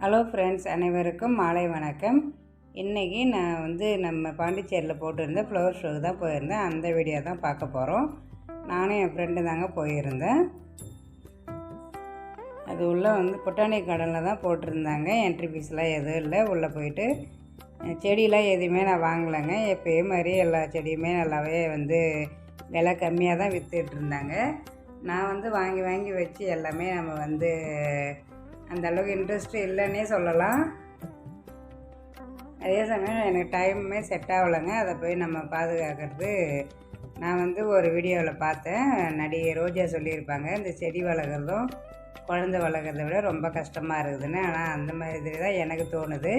Hello friends, அனைவருக்கும் மாலை வணக்கம். இன்றைக்கி நான் நம்ம பாண்டிச்சேரியில் போட்டிருந்த ஃப்ளவர் ஷோக்கு தான் போயிருந்தேன். அந்த வீடியோ தான் பார்க்க போகிறோம். நானும் என் ஃப்ரெண்டு தாங்க போயிருந்தேன். அது உள்ளே பொட்டானிக் கார்டனில் தான் போட்டிருந்தாங்க. என்ட்ரி ஃபீஸ்லாம் எதுவும் இல்லை. உள்ளே போயிட்டு செடியெலாம் எதுவுமே நான் வாங்கலைங்க. எப்பயும் மாதிரி எல்லா செடியுமே நல்லாவே விலை கம்மியாக தான் விற்றுட்டு இருந்தாங்க. நான் வாங்கி வாங்கி வச்சு எல்லாமே நம்ம அந்த அளவுக்கு இன்ட்ரெஸ்ட்டு இல்லைன்னே சொல்லலாம். அதே சமயம் எனக்கு டைமுமே செட் ஆகலைங்க. அதை போய் நம்ம பாதுகாக்கிறது. நான் ஒரு வீடியோவில் பார்த்தேன். நடிகை ரோஜா சொல்லியிருப்பாங்க, இந்த செடி வளர்க்குறதும் குழந்தை வளர்க்குறத விட ரொம்ப கஷ்டமாக இருக்குதுன்னு. ஆனால் அந்த மாதிரி தான் எனக்கு தோணுது.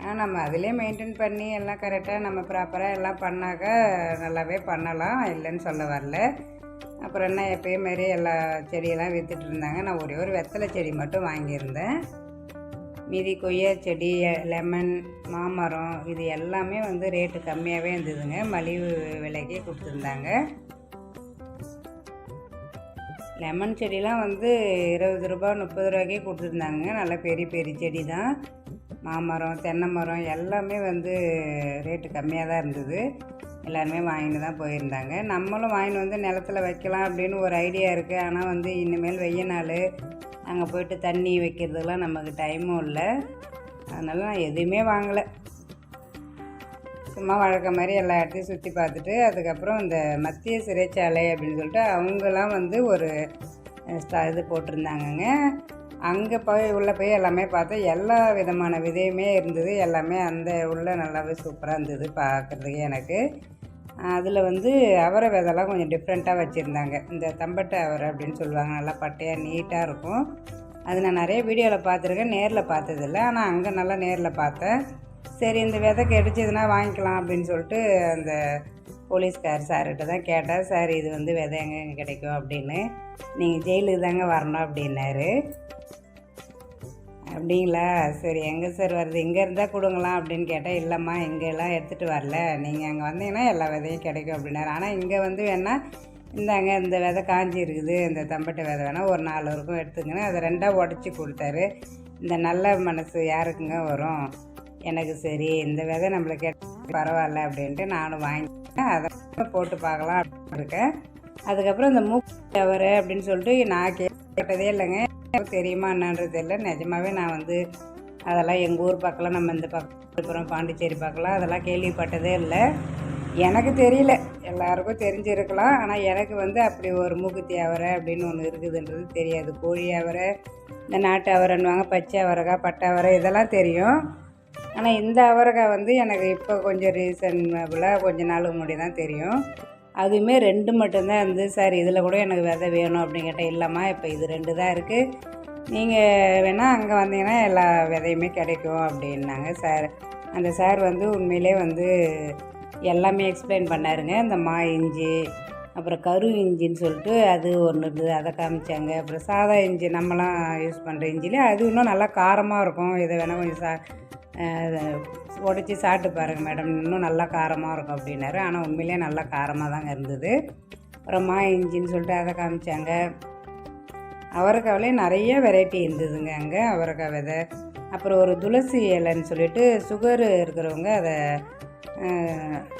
ஆனால் நம்ம அதிலே மெயின்டைன் பண்ணி எல்லாம் கரெக்டாக நம்ம ப்ராப்பராக எல்லாம் பண்ணாக்கா நல்லாவே பண்ணலாம், இல்லைன்னு சொல்ல வரல. அப்புறம் என்ன, எப்பயும் மாரி எல்லா செடியெல்லாம் விற்றுட்டு இருந்தாங்க. நான் ஒரே ஒரு வெத்தலை செடி மட்டும் வாங்கியிருந்தேன். மீதி கொய்யா செடி, லெமன், மாமரம் இது எல்லாமே ரேட்டு கம்மியாகவே இருந்ததுங்க. மலிவு விலைக்கே கொடுத்துருந்தாங்க. லெமன் செடிலாம் 20 ரூபா 30 ரூபாய்க்கே கொடுத்துருந்தாங்க. நல்லா பெரிய பெரிய செடி தான். மாமரம், தென்னை மரம் எல்லாமே ரேட்டு கம்மியாக தான் இருந்தது. எல்லாருமே வாங்கிட்டு தான் போயிருந்தாங்க. நம்மளும் வாங்கிட்டு நிலத்தில் வைக்கலாம் அப்படின்னு ஒரு ஐடியா இருக்குது. ஆனால் இனிமேல் வெய்ய நாள் அங்கே போய்ட்டு தண்ணி வைக்கிறதுலாம் நமக்கு டைமும் இல்லை. அதனால் நான் எதுவுமே வாங்கலை. சும்மா வழக்கம் மாதிரி எல்லா இடத்தையும் சுற்றி பார்த்துட்டு அதுக்கப்புறம் இந்த மத்திய சிறைச்சாலை அப்படின்னு சொல்லிட்டு அவங்களாம் ஒரு இது போட்டிருந்தாங்கங்க. அங்கே உள்ளே போய் எல்லாமே பார்த்தா எல்லா விதமான விதையுமே இருந்தது. எல்லாமே உள்ளே நல்லாவே சூப்பராக இருந்தது பார்க்குறதுக்கு எனக்கு. அதில் அவரை விதைலாம் கொஞ்சம் டிஃப்ரெண்ட்டாக வச்சுருந்தாங்க. இந்த தம்பட்டை அவரை அப்படின்னு சொல்லுவாங்க. நல்லா பட்டையாக நீட்டாக இருக்கும். அது நான் நிறைய வீடியோவில் பார்த்துருக்கேன், நேரில் பார்த்ததில்ல. ஆனால் அங்கே நல்லா நேரில் பார்த்தேன். சரி, இந்த விதை கிடைச்சதுன்னா வாங்கிக்கலாம் அப்படின்னு சொல்லிட்டு அந்த போலீஸ்கார் சார்கிட்ட தான் கேட்டேன். சார், இது விதை எங்கே கிடைக்கும் அப்படின்னு. நீங்கள் ஜெயிலுக்கு தாங்க வரணும் அப்படின்னாரு. அப்படிங்களா, சரி, எங்கே சார் வருது, இங்கே இருந்தால் கொடுங்களாம் அப்படின்னு கேட்டால், இல்லைம்மா இங்கெல்லாம் எடுத்துகிட்டு வரல, நீங்கள் அங்கே வந்தீங்கன்னா எல்லா விதையும் கிடைக்கும் அப்படின்னாரு. ஆனால் இங்கே வேணால் இந்தாங்க, இந்த விதை காஞ்சி இருக்குது, இந்த தம்பட்டை விதை வேணால் ஒரு 4 இருக்கும் எடுத்துங்கன்னு அதை 2ஆக உடச்சி கொடுத்தாரு. இந்த நல்ல மனசு யாருக்குங்க வரும்? எனக்கு சரி, இந்த விதை நம்மளுக்கு பரவாயில்ல அப்படின்ட்டு நானும் வாங்கிட்டேன். அதை போட்டு பார்க்கலாம் அப்படின்னு இருக்கேன். அதுக்கப்புறம் இந்த மூக்கு அவரை அப்படின்னு சொல்லிட்டு நான் கேட்டதே இல்லைங்க. தெரியுமா என்னன்றது தெரியல. நிஜமாகவே நான் அதெல்லாம் எங்கள் ஊர் பக்கம்லாம், நம்ம இந்த பக்கம் பாண்டிச்சேரி பக்கம்லாம் அதெல்லாம் கேள்விப்பட்டதே இல்லை. எனக்கு தெரியல, எல்லாருக்கும் தெரிஞ்சிருக்கலாம். ஆனால் எனக்கு அப்படி ஒரு மூக்குத்தி அவரை அப்படின்னு ஒன்று இருக்குதுன்றது தெரியாது. கோழி அவரை, இந்த நாட்டு அவரைன்னுவாங்க, பச்சை அவரைக்காய், பட்டை அவரை இதெல்லாம் தெரியும். ஆனால் இந்த அவரைக்காய் எனக்கு இப்போ கொஞ்சம் ரீசனபிளாக கொஞ்ச நாளுக்கு முன்னாடி தான் தெரியும். அதுவுமே 2 மட்டும்தான் சார், இதில் கூட எனக்கு விதை வேணும் அப்படின்னு கேட்டேன். இல்லைம்மா, இப்போ இது 2 தான் இருக்குது, நீங்கள் வேணால் அங்கே வந்தீங்கன்னா எல்லா விதையுமே கிடைக்கும் அப்படின்னாங்க சார். அந்த சார் உண்மையிலே எல்லாமே எக்ஸ்பிளைன் பண்ணாருங்க. இந்த மா இஞ்சி, அப்புறம் கரு இஞ்சின்னு சொல்லிட்டு அது ஒன்று இருந்தது, அதை காமிச்சாங்க. அப்புறம் சாதா இஞ்சி நம்மலாம் யூஸ் பண்ணுற இஞ்சிலே அது இன்னும் நல்லா காரமாக இருக்கும். இதை வேணால் கொஞ்சம் உடச்சி சாப்பிட்டு பாருங்கள் மேடம், இன்னும் நல்லா காரமாக இருக்கும் அப்படின்னாரு. ஆனால் உண்மையிலே நல்லா காரமாக தாங்க இருந்தது. அப்புறம் மா இஞ்சின்னு சொல்லிட்டு அதை காமிச்சாங்க. அவரைக்காவிலே நிறைய வெரைட்டி இருந்ததுங்க அங்கே. அவரைக்காய் விதை, அப்புறம் ஒரு துளசி இலைன்னு சொல்லிட்டு சுகர் இருக்கிறவங்க அதை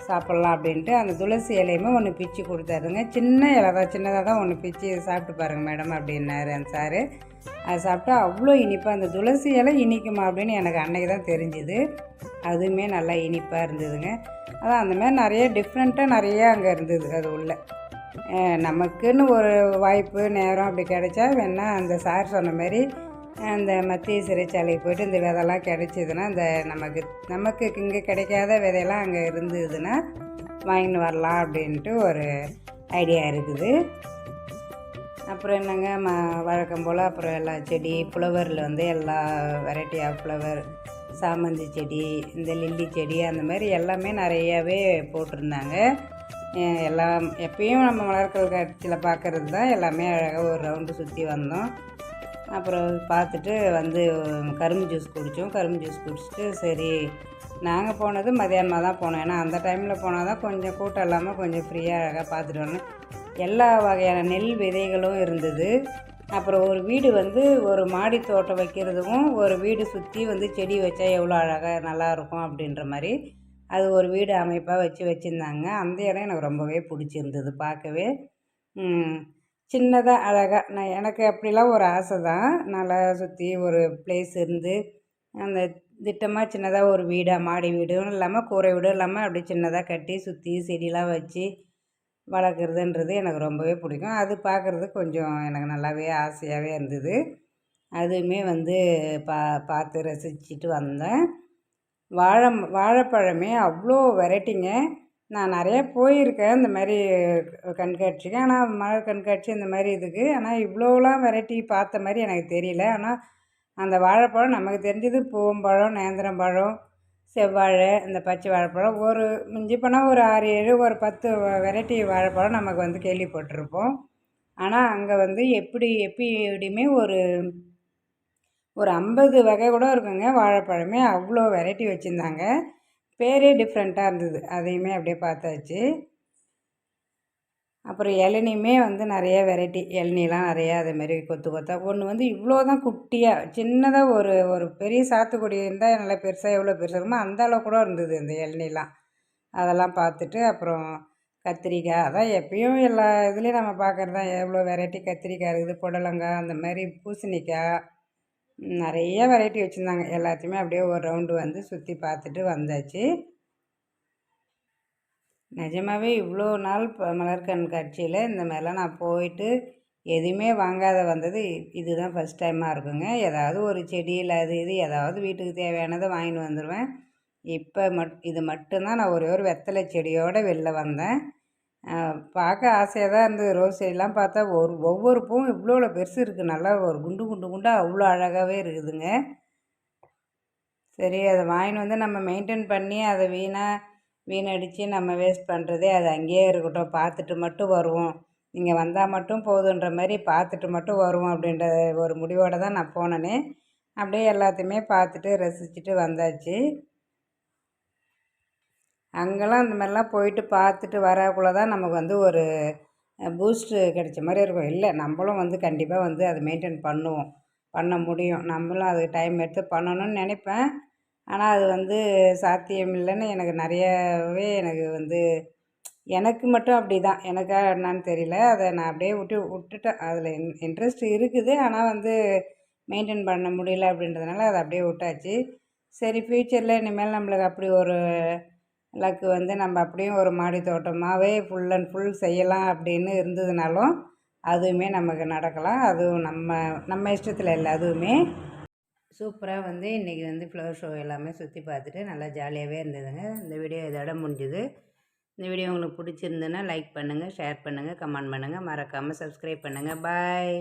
சாப்பிட்லாம் அப்படின்ட்டு அந்த துளசி இலையுமே ஒன்று பிச்சு கொடுத்தாருங்க. சின்ன இலை தான், சின்னதாக தான் ஒன்று பிச்சு சாப்பிட்டு பாருங்கள் மேடம் அப்படின்னாரு அந்த சார். அதை சாப்பிட்டா அவ்வளோ இனிப்பாக, அந்த துளசி இலை இனிக்குமா அப்படின்னு எனக்கு அன்றைக்கி தான் தெரிஞ்சுது. அதுவுமே நல்லா இனிப்பாக இருந்ததுங்க. அதான் அந்த மாதிரி நிறைய டிஃப்ரெண்ட்டாக நிறையா அங்கே இருந்தது. அது உள்ள நமக்குன்னு ஒரு வாய்ப்பு நேரம் அப்படி கிடைச்சா வேணால் அந்த சார் சொன்ன மாதிரி அந்த மத்திய சிறைச்சாலைக்கு போய்ட்டு இந்த விதைலாம் கிடைச்சிதுன்னா, இந்த நமக்கு இங்கே கிடைக்காத விதையெல்லாம் அங்கே இருந்ததுன்னா வாங்கின்னு வரலாம் அப்படின்ட்டு ஒரு ஐடியா இருக்குது. அப்புறம் என்னங்க, வழக்கம் போல் அப்புறம் எல்லா செடி, ஃப்ளவரில் எல்லா வெரைட்டி ஆஃப் ஃப்ளவர், சாமந்தி செடி, இந்த லில்லி செடி, அந்த மாதிரி எல்லாமே நிறையாவே போட்டிருந்தாங்க. எல்லாம் எப்பயும் நம்ம மலர்கள் காட்சியில் பார்க்குறது தான். எல்லாமே அழகாக ஒரு ரவுண்டு சுற்றி வந்தோம். அப்புறம் பார்த்துட்டு கரும்பு ஜூஸ் குடித்தோம். கரும்பு ஜூஸ் குடிச்சிட்டு சரி, நாங்கள் போனது மதியானமாக தான் போனோம். ஏன்னா அந்த டைமில் போனால் தான் கொஞ்சம் கூட்டம் இல்லாமல் கொஞ்சம் ஃப்ரீயாக அழகாக பார்த்துட்டு வரணும். எல்லா வகையான நெல் விதைகளும் இருந்தது. அப்புறம் ஒரு வீடு வந்து ஒரு மாடி தோட்டம் வைக்கிறதுக்கும் ஒரு வீடு சுற்றி வந்து செடி வச்சா எவ்வளோ அழகாக நல்லாயிருக்கும் அப்படின்ற மாதிரி அது ஒரு வீடு அமைப்பாக வச்சுருந்தாங்க. அந்த இடம் எனக்கு ரொம்பவே பிடிச்சிருந்தது பார்க்கவே. சின்னதாக அழகாக எனக்கு அப்படிலாம் ஒரு ஆசை தான். நல்லா சுற்றி ஒரு ப்ளேஸ் இருந்து அந்த திட்டமாக சின்னதாக ஒரு வீடாக மாடி வீடும் இல்லாமல் கூரை வீடும் இல்லாமல் அப்படி சின்னதாக கட்டி சுற்றி செடிலாம் வச்சு வளர்க்குறதுன்றது எனக்கு ரொம்பவே பிடிக்கும். அது பார்க்குறதுக்கு கொஞ்சம் எனக்கு நல்லாவே ஆசையாகவே இருந்தது. அதுவுமே வந்து பார்த்து ரசிச்சுட்டு வந்தேன். வாழைப்பழமே அவ்வளோ வெரைட்டிங்க. நான் நிறையா போயிருக்கேன் இந்த மாதிரி கண்காட்சிக்கு. ஆனால் மலர் கண்காட்சி இந்த மாதிரி இதுக்கு. ஆனால் இவ்வளோலாம் வெரைட்டி பார்த்த மாதிரி எனக்கு தெரியல. ஆனால் அந்த வாழைப்பழம் நமக்கு தெரிஞ்சது பூவம்பழம், நேந்திரம்பழம், செவ்வாழை, இந்த பச்சை வாழைப்பழம் ஒரு மிஞ்சி போனால் ஒரு 6, 7 ஒரு 10 வெரைட்டி வாழைப்பழம் நமக்கு வந்து கேள்விப்பட்டிருப்போம். ஆனால் அங்கே வந்து எப்படியுமே ஒரு 50 வகை கூட இருக்குங்க வாழைப்பழமே. அவ்வளோ வெரைட்டி வச்சுருந்தாங்க. பேரே டிஃப்ரெண்ட்டாக இருந்தது. அதையுமே அப்படியே பார்த்தாச்சு. அப்புறம் இளநியுமே வந்து நிறைய வெரைட்டி இளநிலாம் நிறையா அதேமாரி கொத்து கொத்தாக ஒன்று வந்து இவ்வளோ தான் குட்டியாக சின்னதாக ஒரு பெரிய சாத்துக்குடி இருந்தால் நல்லா பெருசாக எவ்வளோ பெருசாக இருக்குமோ அந்த அளவு கூட இருந்தது அந்த இளநிலாம். அதெல்லாம் பார்த்துட்டு அப்புறம் கத்திரிக்காய் அதான் எப்பயும் எல்லா இதுலேயும் நம்ம பார்க்குறது தான். எவ்வளோ வெரைட்டி கத்திரிக்காய் இருக்குது, புடலங்காய், அந்த மாதிரி பூசணிக்காய், நிறைய வெரைட்டி வச்சுருந்தாங்க. எல்லாத்தையுமே அப்படியே ஒரு ரவுண்டு வந்து சுற்றி பார்த்துட்டு வந்தாச்சு. நிஜமாகவே இவ்வளோ நாள் மலர் கண்காட்சியில் இந்த மாதிரிலாம் நான் போயிட்டு எதுவுமே வாங்காத வந்தது இதுதான் ஃபஸ்ட் டைமாக இருக்குங்க. ஏதாவது ஒரு செடியில் அது இது ஏதாவது வீட்டுக்கு தேவையானதை வாங்கிட்டு வந்துடுவேன். இப்போ இது மட்டும்தான் நான் ஒரே ஒரு வெத்தலை செடியோடு வெளில வந்தேன். பார்க்க ஆசையாக தான் இருந்தது. ரோஸ் செடிலாம் பார்த்தா ஒவ்வொரு பூவும் இவ்வளோ பெருசு இருக்குது. நல்லா ஒரு குண்டாக அவ்வளோ அழகாகவே இருக்குதுங்க. சரி அதை வாங்கிட்டு வந்து நம்ம மெயின்டைன் பண்ணி அதை வீணடித்து நம்ம வேஸ்ட் பண்ணுறதே அது அங்கேயே இருக்கட்டும், பார்த்துட்டு மட்டும் வருவோம், இங்கே வந்தால் மட்டும் போதுன்ற மாதிரி பார்த்துட்டு மட்டும் வருவோம் அப்படின்ற ஒரு முடிவோடு தான் நான் போனேனே. அப்படியே எல்லாத்தையுமே பார்த்துட்டு ரசிச்சுட்டு வந்தாச்சு. அங்கெல்லாம் இந்த மாதிரிலாம் போயிட்டு பார்த்துட்டு வரக்குள்ளே தான் நமக்கு வந்து ஒரு பூஸ்ட்டு கிடைச்ச மாதிரி இருக்கும். இல்லை நம்மளும் வந்து கண்டிப்பாக வந்து அதை மெயின்டைன் பண்ண முடியும். நம்மளும் அதுக்கு டைம் எடுத்து பண்ணணும்னு நினைப்பேன். ஆனால் அது வந்து சாத்தியம் இல்லைன்னு எனக்கு நிறையாவே எனக்கு வந்து எனக்கு மட்டும் அப்படி தான். எனக்கா என்னான்னு தெரியல. அதை நான் அப்படியே விட்டுட்டேன். அதில் இன்ட்ரெஸ்ட் இருக்குது. ஆனால் வந்து மெயின்டைன் பண்ண முடியல அப்படின்றதுனால அதை அப்படியே விட்டாச்சு. சரி ஃப்யூச்சரில் இனிமேல் நம்மளுக்கு அப்படி ஒரு லக்கு வந்து நம்ம அப்படியும் ஒரு மாடி தோட்டமாகவே ஃபுல் அண்ட் ஃபுல் செய்யலாம் அப்படின்னு இருந்ததுனாலும் அதுவுமே நமக்கு நடக்கலாம். அதுவும் நம்ம இஷ்டத்தில் இல்லை. அதுவுமே சூப்பராக வந்து இன்றைக்கி வந்து ஃப்ளவர் ஷோ எல்லாமே சுற்றி பார்த்துட்டு நல்லா ஜாலியாகவே இருந்ததுங்க. இந்த வீடியோ இதோட முடிஞ்சுது. இந்த வீடியோ உங்களுக்கு பிடிச்சிருந்துன்னா லைக் பண்ணுங்கள், ஷேர் பண்ணுங்கள், கமெண்ட் பண்ணுங்கள், மறக்காமல் சப்ஸ்கிரைப் பண்ணுங்கள். பாய்.